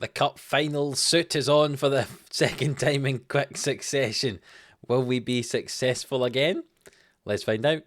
The cup final suit is on for the second time in quick succession. Will we be successful again? Let's find out.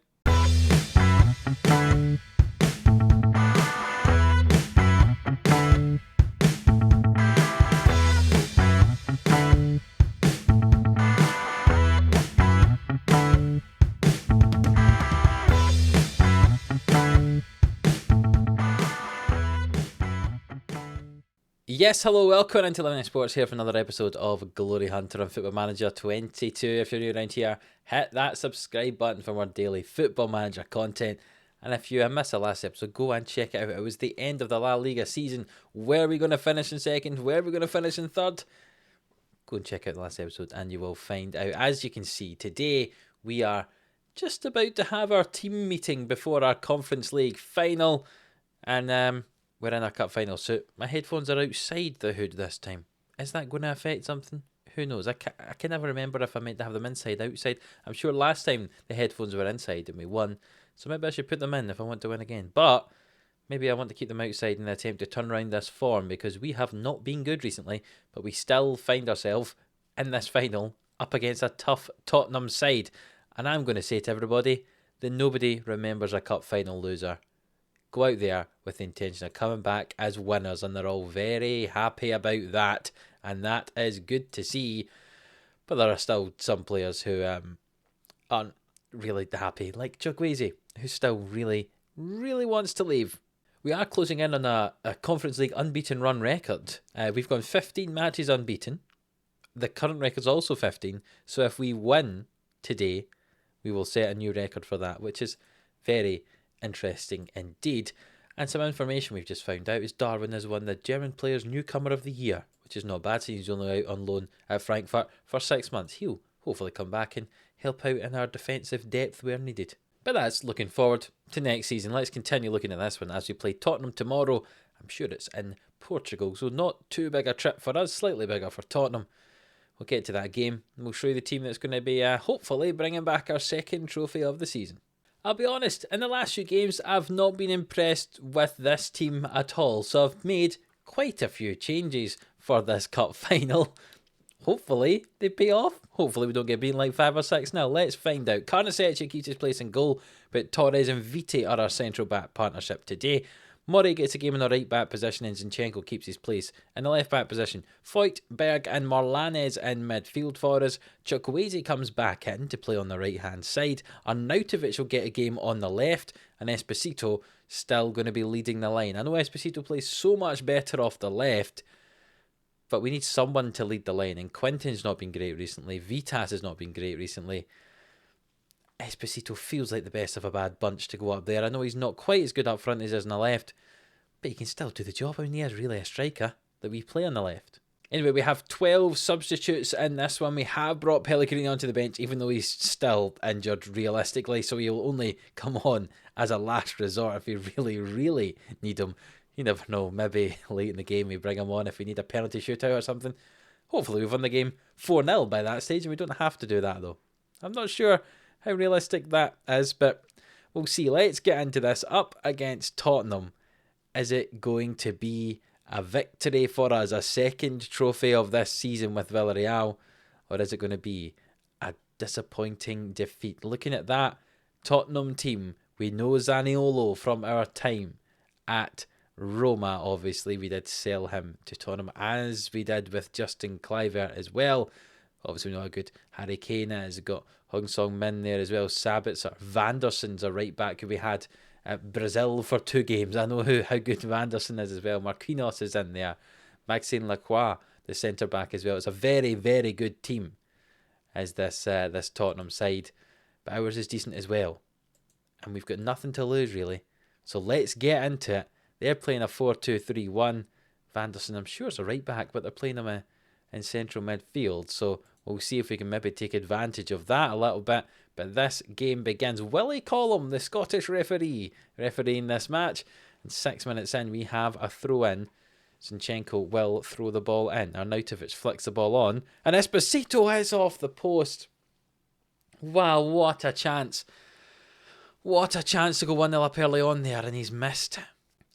Yes, hello, welcome into Living Sports here for another episode of Glory Hunter on Football Manager 22. If you're new around here, hit that subscribe button for more daily Football Manager content. And if you missed the last episode, go and check it out. It was the end of the La Liga season. Where are we going to finish in second? Where are we going to finish in third? Go and check out the last episode and you will find out. As you can see, today we are just about to have our team meeting before our Conference League final. And we're in our cup final suit. My headphones are outside the hood this time. Is that going to affect something? Who knows? I can never remember if I meant to have them inside, outside. I'm sure last time the headphones were inside and we won. So maybe I should put them in if I want to win again. But maybe I want to keep them outside in an attempt to turn around this form because we have not been good recently. But we still find ourselves in this final up against a tough Tottenham side. And I'm going to say to everybody that nobody remembers a cup final loser. Go out there with the intention of coming back as winners, and they're all very happy about that, and that is good to see. But there are still some players who aren't really happy, like Chukwueze, who still really wants to leave. We are closing in on a Conference League unbeaten run record. We've gone 15 matches unbeaten. The current record's also 15, so if we win today, we will set a new record for that, which is very interesting indeed. And some information we've just found out is Darwin has won the German Players Newcomer of the Year, which is not bad since he's only out on loan at Frankfurt for 6 months. He'll hopefully come back and help out in our defensive depth where needed. But that's looking forward to next season. Let's continue looking at this one as we play Tottenham tomorrow. I'm sure it's in Portugal, so not too big a trip for us, slightly bigger for Tottenham. We'll get to that game and we'll show you the team that's going to be hopefully bringing back our second trophy of the season. I'll be honest, in the last few games, I've not been impressed with this team at all. So I've made quite a few changes for this cup final. Hopefully they pay off. Hopefully we don't get beaten like 5 or 6-0. Let's find out. Karnasec keeps his place in goal, but Torres and Vite are our central back partnership today. Murray gets a game in the right back position and Zinchenko keeps his place in the left back position. Foyt, Berg and Morlanes in midfield for us. Chukwueze comes back in to play on the right hand side. Arnautovic will get a game on the left and Esposito still going to be leading the line. I know Esposito plays so much better off the left, but we need someone to lead the line, and Quinton's not been great recently. Vitas has not been great recently. Esposito feels like the best of a bad bunch to go up there. I know he's not quite as good up front as he is on the left, but he can still do the job. I mean, he is really a striker that we play on the left. Anyway, we have 12 substitutes in this one. We have brought Pellegrini onto the bench, even though he's still injured realistically, so he'll only come on as a last resort if we really need him. You never know, maybe late in the game we bring him on if we need a penalty shootout or something. Hopefully we've won the game 4-0 by that stage, and we don't have to do that though. I'm not sure how realistic that is, but we'll see. Let's get into this. Up against Tottenham. Is it going to be a victory for us, a second trophy of this season with Villarreal, or is it going to be a disappointing defeat? Looking at that Tottenham team, we know Zaniolo from our time at Roma. Obviously, we did sell him to Tottenham, as we did with Justin Kluivert as well. Obviously, we know how good Harry Kane is. We've got Hong Song Min there as well. Sabitzer, Vanderson's a right back who we had at Brazil for 2 games. I know how good Vanderson is as well. Marquinhos is in there. Maxime Lacroix, the centre back as well. It's a very good team as this Tottenham side. But ours is decent as well. And we've got nothing to lose really. So let's get into it. They're playing a 4-2-3-1. Vanderson, I'm sure, is a right back, but they're playing him in central midfield. So we'll see if we can maybe take advantage of that a little bit. But this game begins. Willie Collum, the Scottish referee, refereeing this match. And 6 minutes in, we have a throw-in. Zinchenko will throw the ball in. Arnautovic flicks the ball on. And Esposito is off the post. Wow, what a chance. What a chance to go 1-0 up early on there, and he's missed.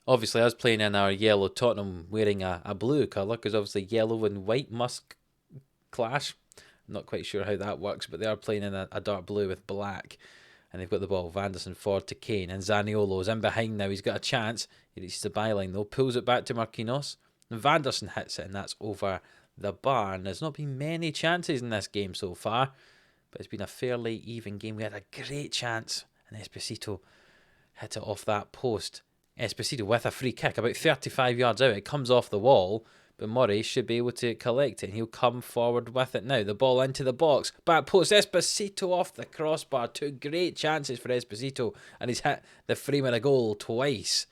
Obviously, us playing in our yellow, Tottenham wearing a blue colour, because obviously yellow and white must clash. I'm not quite sure how that works, but they are playing in a dark blue with black. And they've got the ball. Vanderson forward to Kane. And Zaniolo's in behind now. He's got a chance. He reaches the byline though. Pulls it back to Marquinhos. And Vanderson hits it, and that's over the bar. And there's not been many chances in this game so far, but it's been a fairly even game. We had a great chance, and Esposito hit it off that post. Esposito with a free kick about 35 yards out. It comes off the wall, but Murray should be able to collect it, and he'll come forward with it now. The ball into the box. Back post. Esposito off the crossbar. Two great chances for Esposito, and he's hit the frame of the goal twice.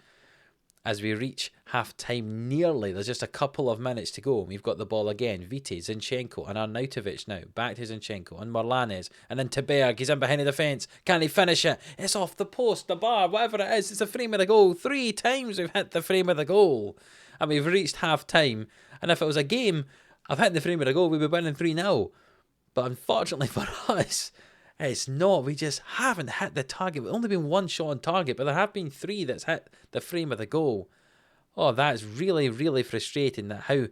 As we reach half-time nearly, there's just a couple of minutes to go. We've got the ball again. Vite, Zinchenko, and Arnautovic now. Back to Zinchenko and Morlanes. And then to Berg. He's in behind the defence. Can he finish it? It's off the post, the bar, whatever it is. It's the frame of the goal. 3 times we've hit the frame of the goal. And we've reached half-time. And if it was a game of hitting the frame of the goal, we'd be winning 3-0. But unfortunately for us, it's not. We just haven't hit the target. We've only been 1 shot on target, but there have been 3 that's hit the frame of the goal. Oh, that's really, really frustrating. That how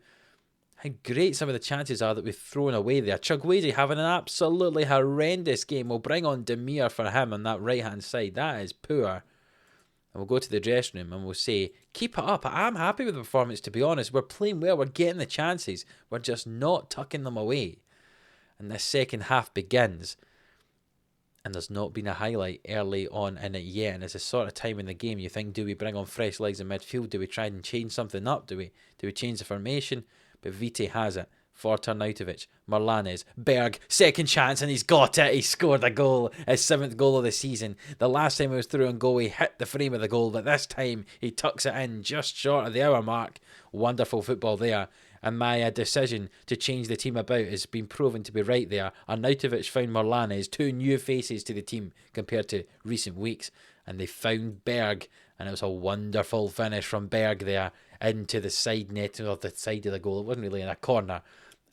great some of the chances are that we've thrown away there. Chukwueze having an absolutely horrendous game. We'll bring on Demir for him on that right-hand side. That is poor. And we'll go to the dressing room and we'll say, keep it up. I'm happy with the performance, to be honest. We're playing well. We're getting the chances. We're just not tucking them away. And this second half begins. And there's not been a highlight early on in it yet. And it's the sort of time in the game you think, do we bring on fresh legs in midfield? Do we try and change something up? Do we change the formation? But Vite has it for Arnautovic. Morlanes. Berg. Second chance and he's got it. He scored a goal. His 7th goal of the season. The last time he was through on goal, he hit the frame of the goal. But this time he tucks it in just short of the hour mark. Wonderful football there. And my decision to change the team about has been proven to be right there. Arnautovic found Morlanes, 2 new faces to the team compared to recent weeks. And they found Berg, and it was a wonderful finish from Berg there into the side net, or the side of the goal. It wasn't really in a corner.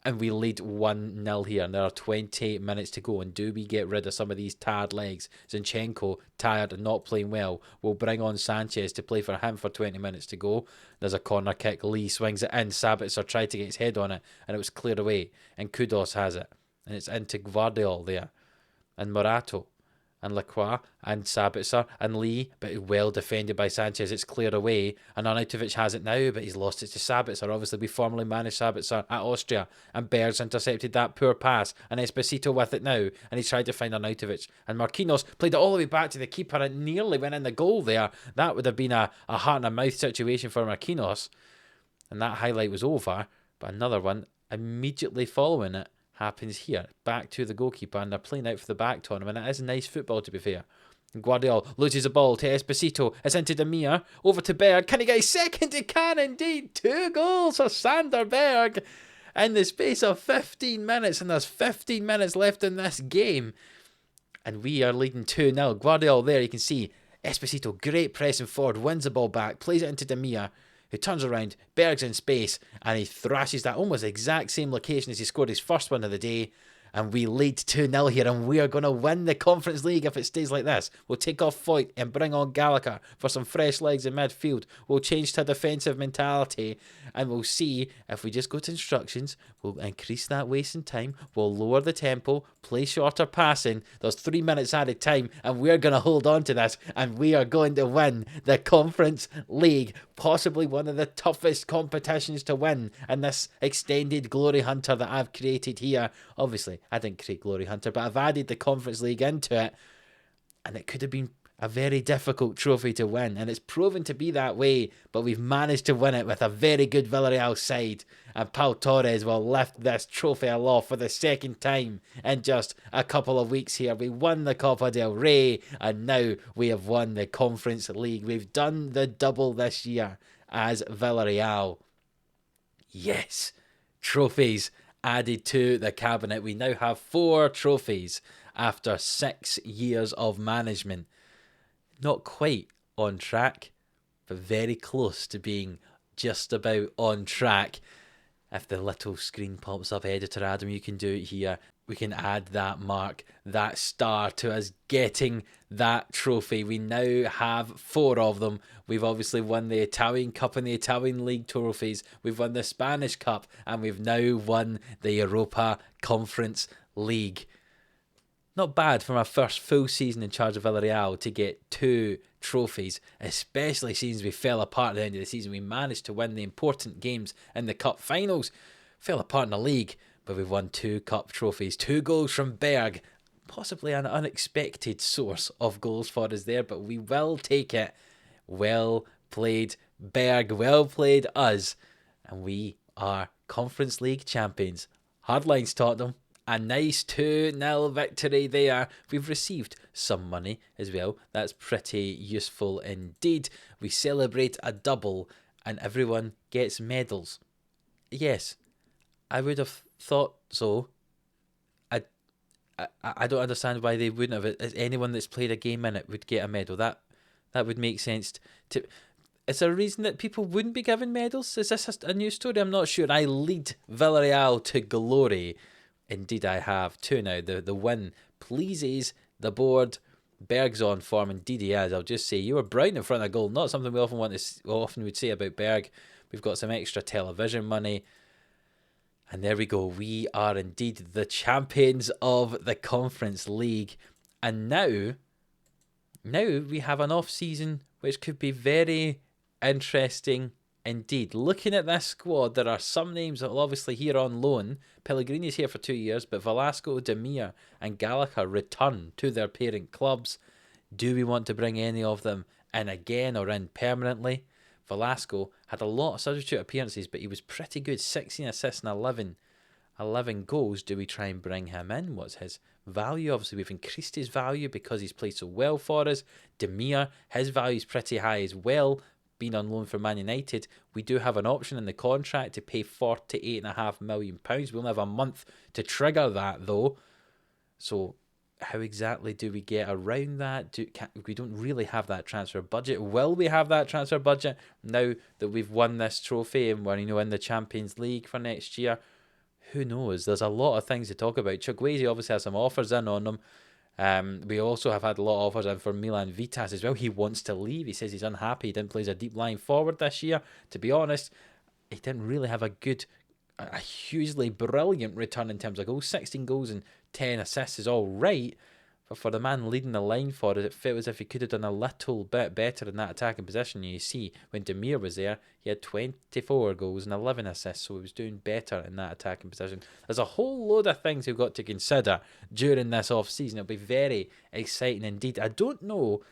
And we lead 1-0 here, and there are 28 minutes to go. And do we get rid of some of these tired legs? Zinchenko, tired and not playing well. We'll bring on Sanchez to play for him for 20 minutes to go. There's a corner kick. Lee swings it in. Sabitzer tried to get his head on it, and it was cleared away. And Kudos has it. And it's into Gvardiol there. And Morato. And Lacroix and Sabitzer and Lee, but well defended by Sanchez. It's cleared away, and Arnautovic has it now, but he's lost it to Sabitzer. Obviously, we formerly managed Sabitzer at Austria, and Berg's intercepted that poor pass, and Esposito with it now, and he's tried to find Arnautovic. And Marquinhos played it all the way back to the keeper, and it nearly went in the goal there. That would have been a heart and a mouth situation for Marquinhos, and that highlight was over. But another one immediately following it happens here. Back to the goalkeeper, and they're playing out for the back tournament. It is nice football, to be fair. Guardiola loses the ball to Esposito. It's into Demir. Over to Berg. Can he get his second? He can indeed. 2 goals for Sander Berg in the space of 15 minutes, and there's 15 minutes left in this game. And we are leading 2-0. Guardiola there, you can see Esposito, great pressing forward, wins the ball back, plays it into Demir, who turns around, Berg's in space, and he thrashes that almost exact same location as he scored his first one of the day. And we lead 2-0 here, and we are going to win the Conference League if it stays like this. We'll take off Foyt and bring on Gallagher for some fresh legs in midfield. We'll change to a defensive mentality, and we'll see if we just go to instructions. We'll increase that wasting time. We'll lower the tempo, play shorter passing. There's 3 minutes added time, and we're going to hold on to this, and we are going to win the Conference League. Possibly one of the toughest competitions to win in this extended Glory Hunter that I've created here. Obviously, I didn't create Glory Hunter, but I've added the Conference League into it, and it could have been a very difficult trophy to win, and it's proven to be that way, but we've managed to win it with a very good Villarreal side, and Pau Torres will lift this trophy aloft for the second time in just a couple of weeks here. We won the Copa del Rey, and now we have won the Conference League. We've done the double this year as Villarreal. Yes, trophies added to the cabinet. We now have 4 trophies after 6 years of management. Not quite on track, but very close to being just about on track. if the little screen pops up, editor Adam, you can do it here. We can add that mark, that star to us getting that trophy. We now have 4 of them. We've obviously won the Italian Cup and the Italian League trophies. We've won the Spanish Cup, and we've now won the Europa Conference League. Not bad for my first full season in charge of Villarreal to get 2 trophies, especially since we fell apart at the end of the season. We managed to win the important games in the cup finals, fell apart in the league, but we've won 2 cup trophies. 2 goals from Berg, possibly an unexpected source of goals for us there, but we will take it. Well played, Berg, well played us, and we are Conference League champions. Hard lines, Tottenham. A nice 2-0 victory there. We've received some money as well. That's pretty useful indeed. We celebrate a double and everyone gets medals. Yes, I would have thought so. I don't understand why they wouldn't have. Anyone that's played a game in it would get a medal. That would make sense. Is there a reason that people wouldn't be given medals? Is this a new story? I'm not sure. I lead Villarreal to glory. Indeed I have 2 now. The win pleases the board. Berg's on form. Indeed he is. I'll just say you were bright in front of goal. Not something we often would say about Berg. We've got some extra television money. And there we go. We are indeed the champions of the Conference League. And now we have an off-season which could be very interesting indeed. Looking at this squad, there are some names that will obviously here on loan. Pellegrini's here for 2 years, but Velasco, Demir and Gallagher return to their parent clubs. Do we want to bring any of them in again or in permanently? Velasco had a lot of substitute appearances, but he was pretty good. 16 assists and 11 goals. Do we try and bring him in? What's his value? Obviously, we've increased his value because he's played so well for us. Demir, his value is pretty high as well. Being on loan for Man United, we do have an option in the contract to pay £48.5 million. We only have a month to trigger that though. So how exactly do we get around that? We don't really have that transfer budget. Will we have that transfer budget now that we've won this trophy and we're in the Champions League for next year? Who knows? There's a lot of things to talk about. Chukwueze obviously has some offers in on him. We also have had a lot of offers in for Milan Vitas as well. He wants to leave. He says he's unhappy. He didn't play as a deep line forward this year. To be honest, he didn't really have a hugely brilliant return in terms of goals. 16 goals and 10 assists is all right. But for the man leading the line for us, it felt as if he could have done a little bit better in that attacking position. You see, when Demir was there, he had 24 goals and 11 assists, so he was doing better in that attacking position. There's a whole load of things we've got to consider during this off-season. It'll be very exciting indeed. I don't know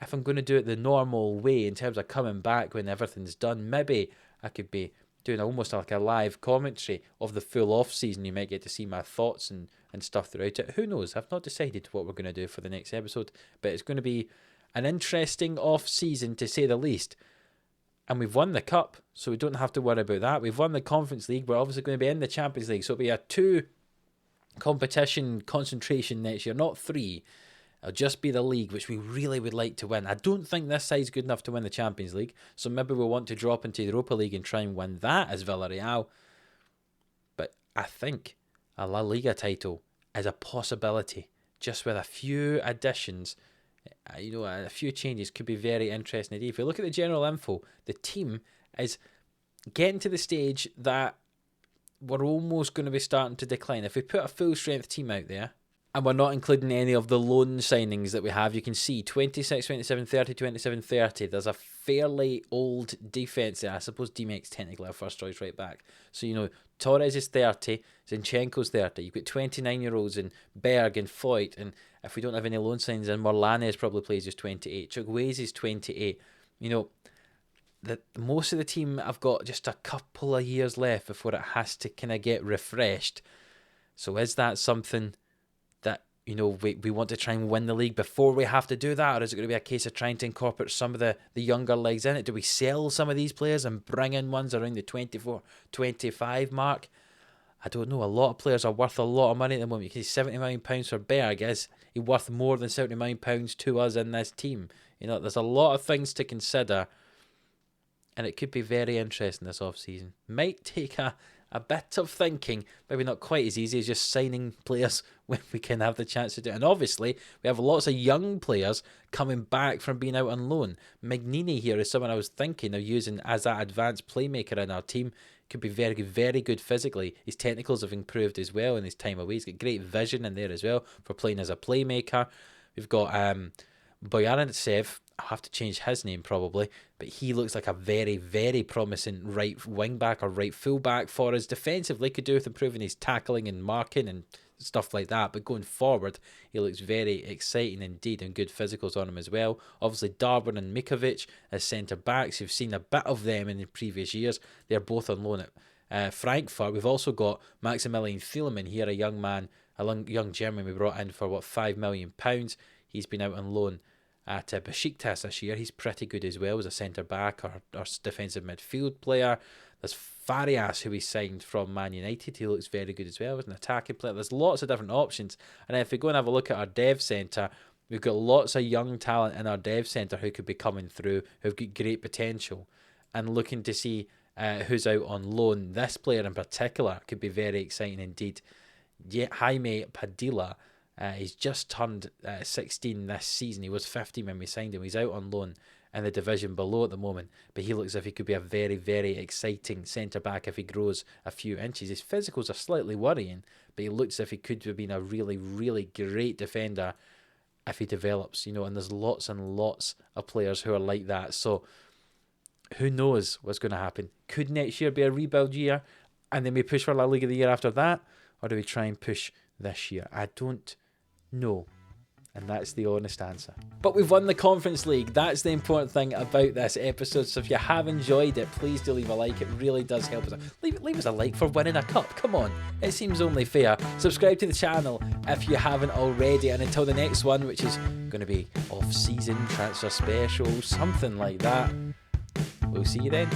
if I'm going to do it the normal way in terms of coming back when everything's done. Maybe I could be doing almost like a live commentary of the full off-season. You might get to see my thoughts and stuff throughout it. Who knows? I've not decided what we're going to do for the next episode, but it's going to be an interesting off-season to say the least. And we've won the Cup, so we don't have to worry about that. We've won the Conference League. We're obviously going to be in the Champions League, so it'll be a 2 competition concentration next year, not 3. It'll just be the league, which we really would like to win. I don't think this side's good enough to win the Champions League, so maybe we'll want to drop into the Europa League and try and win that as Villarreal. But I think a La Liga title is a possibility, just with a few additions. A few changes could be very interesting indeed. If you look at the general info, the team is getting to the stage that we're almost going to be starting to decline. If we put a full strength team out there, and we're not including any of the loan signings that we have, you can see 26, 27, 30, 27, 30. There's a fairly old defence there. I suppose D-Max technically our first choice right back. So, Torres is 30, Zinchenko's 30. You've got 29-year-olds in Berg and Foyt, and if we don't have any loan signings, then Morlanes probably plays as 28. Chukwueze is 28. Most of the team have got just a couple of years left before it has to kind of get refreshed. So is that something that we want to try and win the league before we have to do that, or is it going to be a case of trying to incorporate some of the younger legs in it? Do we sell some of these players and bring in ones around the 24, 25 mark? I don't know. A lot of players are worth a lot of money at the moment. You can see £70 million for Berg. Is he worth more than £70 million to us in this team? There's a lot of things to consider, and it could be very interesting this off-season. Might take a a bit of thinking, maybe not quite as easy as just signing players when we can have the chance to do it. And obviously, we have lots of young players coming back from being out on loan. Magnini here is someone I was thinking of using as that advanced playmaker in our team. Could be very good physically. His technicals have improved as well in his time away. He's got great vision in there as well for playing as a playmaker. We've got Boyanitsev. I'll have to change his name probably, but he looks like a very promising right wing back or right full back for us. Defensively, could do with improving his tackling and marking and stuff like that, but going forward, he looks very exciting indeed, and good physicals on him as well. Obviously, Darwin and Mikovic as centre backs. You've seen a bit of them in the previous years. They're both on loan at Frankfurt. We've also got Maximilian Philemon here, a young man, a young German we brought in for £5 million. He's been out on loan at Besiktas this year. He's pretty good as well as a centre back or defensive midfield player. There's Farias, who we signed from Man United. He looks very good as well as an attacking player. There's lots of different options. And if we go and have a look at our dev centre, we've got lots of young talent in our dev centre who could be coming through, who've got great potential. And looking to see who's out on loan. This player in particular could be very exciting indeed. Jaime Padilla. He's just turned 16 this season. He was 15 when we signed him. He's out on loan in the division below at the moment, but he looks as if he could be a very exciting centre-back if he grows a few inches. His physicals are slightly worrying, but he looks as if he could have been a really great defender if he develops, and there's lots and lots of players who are like that. So who knows what's going to happen? Could next year be a rebuild year and then we push for La Liga the year after that? Or do we try and push this year? I don't know. And that's the honest answer. But we've won the Conference League. That's the important thing about this episode. So if you have enjoyed it, please do leave a like. It really does help us. Leave us a like for winning a cup. Come on. It seems only fair. Subscribe to the channel if you haven't already. And until the next one, which is going to be off-season transfer special, something like that, we'll see you then.